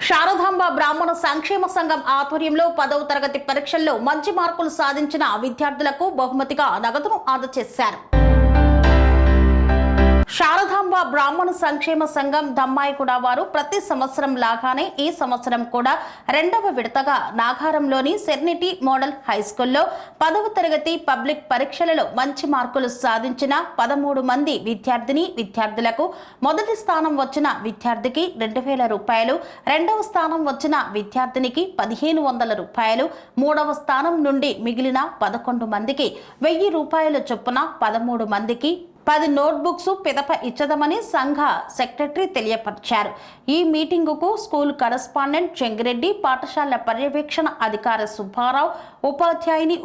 శారదాంబ బ్రాహ్మణ సంక్షేమ సంఘం ఆధ్వర్యంలో 10వ తరగతి పరీక్షల్లో మంచి మార్కులు సాధించిన విద్యార్థులకు బహుమతిగా నగదును అందజేశారు. శారదాంబ బ్రాహ్మణ సంక్షేమ సంఘం దమ్మాయిగూడ వారు ప్రతి సంవత్సరం లాగానే ఈ సంవత్సరం కూడా 2వ విడతగా నాగారంలోని సెర్నిటీ మోడల్ హైస్కూల్లో 10వ తరగతి పబ్లిక్ పరీక్షలలో మంచి మార్కులు సాధించిన 13 మంది విద్యార్థులకు మొదటి స్థానం వచ్చిన విద్యార్థికి 2000 రూపాయలు, 2వ స్థానం వచ్చిన విద్యార్థినికి 1500 రూపాయలు, 3వ స్థానం నుండి మిగిలిన 11 మందికి 1000 రూపాయల చొప్పున 13 మందికి 10 నోట్బుక్స్ పిదప ఇచ్చదమని సంఘ సెక్రటరీ తెలియపరిచారు. ఈ మీటింగుకు స్కూల్ కరెస్పాండెంట్ చెంగిరెడ్డి, పాఠశాల పర్యవేక్షణ అధికారి సుబ్బారావు,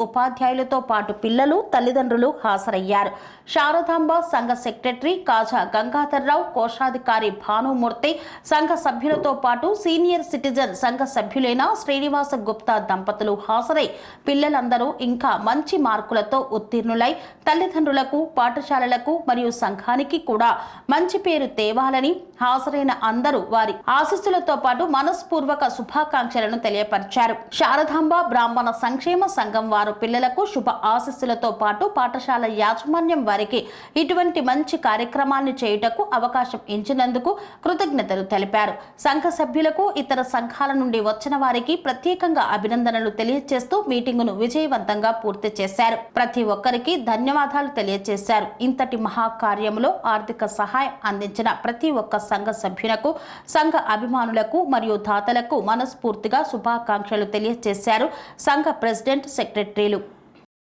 ఉపాధ్యాయులతో పాటు పిల్లలు, తల్లిదండ్రులు హాజరయ్యారు. శారదాంబ సంఘ సెక్రటరీ కాజా గంగాధర్రావు, కోశాధికారి భానుమూర్తి, సంఘ సభ్యులతో పాటు సీనియర్ సిటిజన్ సంఘ సభ్యులైన శ్రీనివాస గుప్తా దంపతులు హాజరై పిల్లలందరూ ఇంకా మంచి మార్కులతో ఉత్తీర్ణులై తల్లిదండ్రులకు, పాఠశాలలకు మరియు సంఘానికి కూడా మంచి పేరు తేవాలని హాజరైన అందరూ వారి ఆశీస్సులతో పాటు మనస్పూర్వక శుభాకాంక్షలను తెలియపరిచారు. శారదాంబ బ్రాహ్మణ సంక్షేమ సంఘం వారు పిల్లలకు శుభ ఆశీస్సులతో పాటు పాఠశాల యాజమాన్యం వారికి ఇటువంటి మంచి కార్యక్రమాన్ని చేయుటకు అవకాశం ఇచ్చినందుకు కృతజ్ఞతలు తెలిపారు. సంఘ సభ్యులకు, ఇతర సంఘాల నుండి వచ్చిన వారికి ప్రత్యేకంగా అభినందనలు తెలియజేస్తూ మీటింగును విజయవంతంగా పూర్తి చేశారు. ప్రతి ఒక్కరికి ధన్యవాదాలు తెలియజేశారు. ఇంతటి మహాకార్యంలో ఆర్థిక సహాయం అందించిన ప్రతి ఒక్క సంఘ సభ్యులకు, సంఘ అభిమానులకు మరియు దాతలకు మనస్ఫూర్తిగా శుభాకాంక్షలు తెలియజేశారు సంఘ ప్రెసిడెంట్, సెక్రటరీలు.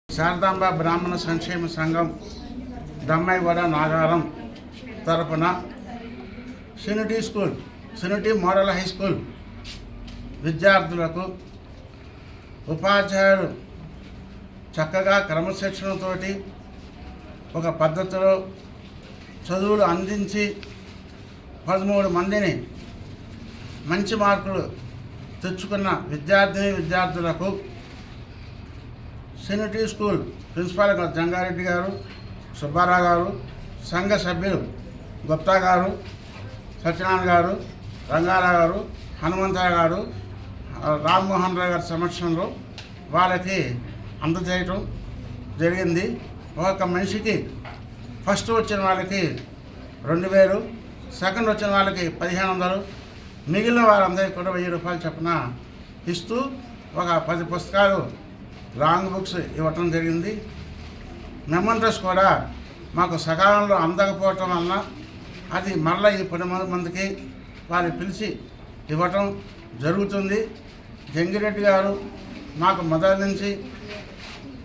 శారదాంబ బ్రాహ్మణ సంక్షేమ సంఘం దమ్మాయిగూడ నాగారం తరపున సెర్నిటీ మోడల్ హై స్కూల్ విద్యార్థులకు ఉపాధ్యాయులు చక్కగా క్రమశిక్షణతోటి ఒక పద్ధతిలో చదువులు అందించి 13 మందిని మంచి మార్కులు తెచ్చుకున్న విద్యార్థులకు సెర్నిటీ స్కూల్ ప్రిన్సిపాల్ జంగారెడ్డి గారు, సుబ్బారావు గారు, సంఘ సభ్యులు గుప్తా గారు, సత్యనారాయణ గారు, రంగారావు గారు, హనుమంతరావు గారు, రామ్మోహన్ రావు గారి సమక్షంలో వాళ్ళకి అందజేయటం జరిగింది. ఒక మనిషికి ఫస్ట్ వచ్చిన వాళ్ళకి 2000, సెకండ్ వచ్చిన వాళ్ళకి 1500, మిగిలిన వారందరికీ కూడా 1000 రూపాయలు చొప్పున ఇస్తూ ఒక 10 పుస్తకాలు, లాంగ్ బుక్స్ ఇవ్వటం జరిగింది. మెమంటోస్ కూడా మాకు సకాలంలో అందకపోవటం వలన అది మళ్ళీ ఈ 10 మందికి వారిని పిలిచి ఇవ్వటం జరుగుతుంది. జంగిరెడ్డి గారు మాకు మొదటి నుంచి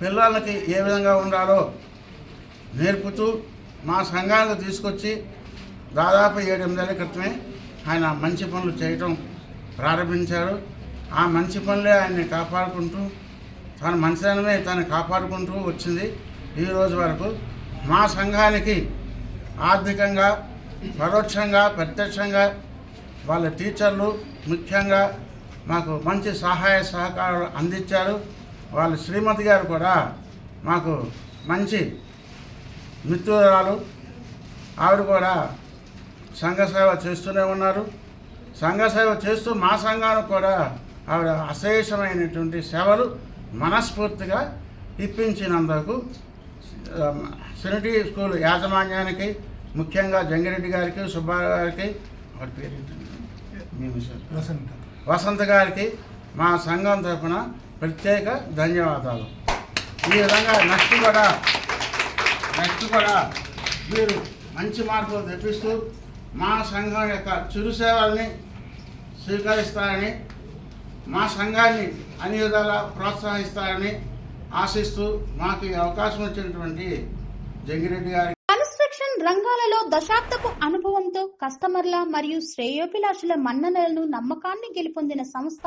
పిల్లలకి ఏ విధంగా ఉండాలో నేర్పుతూ మా సంఘానికి తీసుకొచ్చి దాదాపు 7-8 ఏళ్ల క్రితమే ఆయన మంచి పనులు చేయటం ప్రారంభించారు. ఆ మంచి పనులే ఆయన్ని కాపాడుకుంటూ, తన మంచిదనమే తను కాపాడుకుంటూ వచ్చింది ఈ రోజు వరకు. మా సంఘానికి ఆర్థికంగా, పరోక్షంగా, ప్రత్యక్షంగా వాళ్ళ టీచర్లు ముఖ్యంగా మాకు మంచి సహాయ సహకారాలు అందించారు. వాళ్ళ శ్రీమతి గారు కూడా మాకు మంచి మిత్రురాలు. ఆవిడ కూడా సంఘ సేవ చేస్తూనే ఉన్నారు. సంఘ సేవ చేస్తూ మా సంఘానికి కూడా ఆవిడ అశేషమైనటువంటి సేవలు మనస్ఫూర్తిగా ఇప్పించినందుకు సెర్నిటీ స్కూల్ యాజమాన్యానికి, ముఖ్యంగా జంగిరెడ్డి గారికి, సుబ్బారావు గారికి, వసంత గారికి మా సంఘం తరఫున ప్రత్యేక ధన్యవాదాలు. ఈ విధంగా నెక్స్ట్ కూడా మీరు మంచి మార్కులు తెప్పిస్తూ మా సంఘం యొక్క చిరు సేవల్ని స్వీకరిస్తారని, మా సంఘాన్ని అన్ని విధాలా ప్రోత్సహిస్తారని ఆశిస్తూ మాకు ఈ అవకాశం వచ్చినటువంటి జంగిరెడ్డి గారి కన్స్ట్రక్షన్ రంగాలలో దశాబ్దపు అనుభవంతో కస్టమర్ల మరియు శ్రేయోభిలాషుల మన్ననలను, నమ్మకాన్ని గెలుపొందిన సంస్థ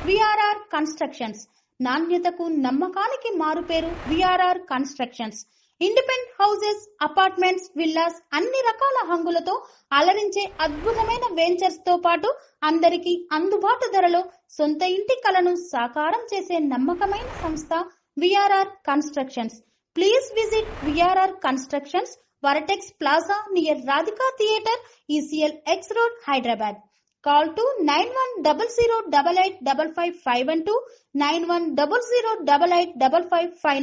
విఆర్ఆర్ కన్స్ట్రక్షన్స్. నాణ్యతకు, నమ్మకానికి మారుపేరు VRR constructions. Independent houses, apartments, villas అన్ని రకాల హంగులతో అలరించే అద్భుతమైన వెంచర్స్ తో పాటు అందరికీ అందుబాటు ధరలో సొంత ఇంటి కలను సాకారం చేసే నమ్మకమైన సంస్థ VRR constructions. Please visit VRR constructions, Varatex Plaza near Radhika Theatre, ECL X Road, Hyderabad. Call to 9100885551 9100885559.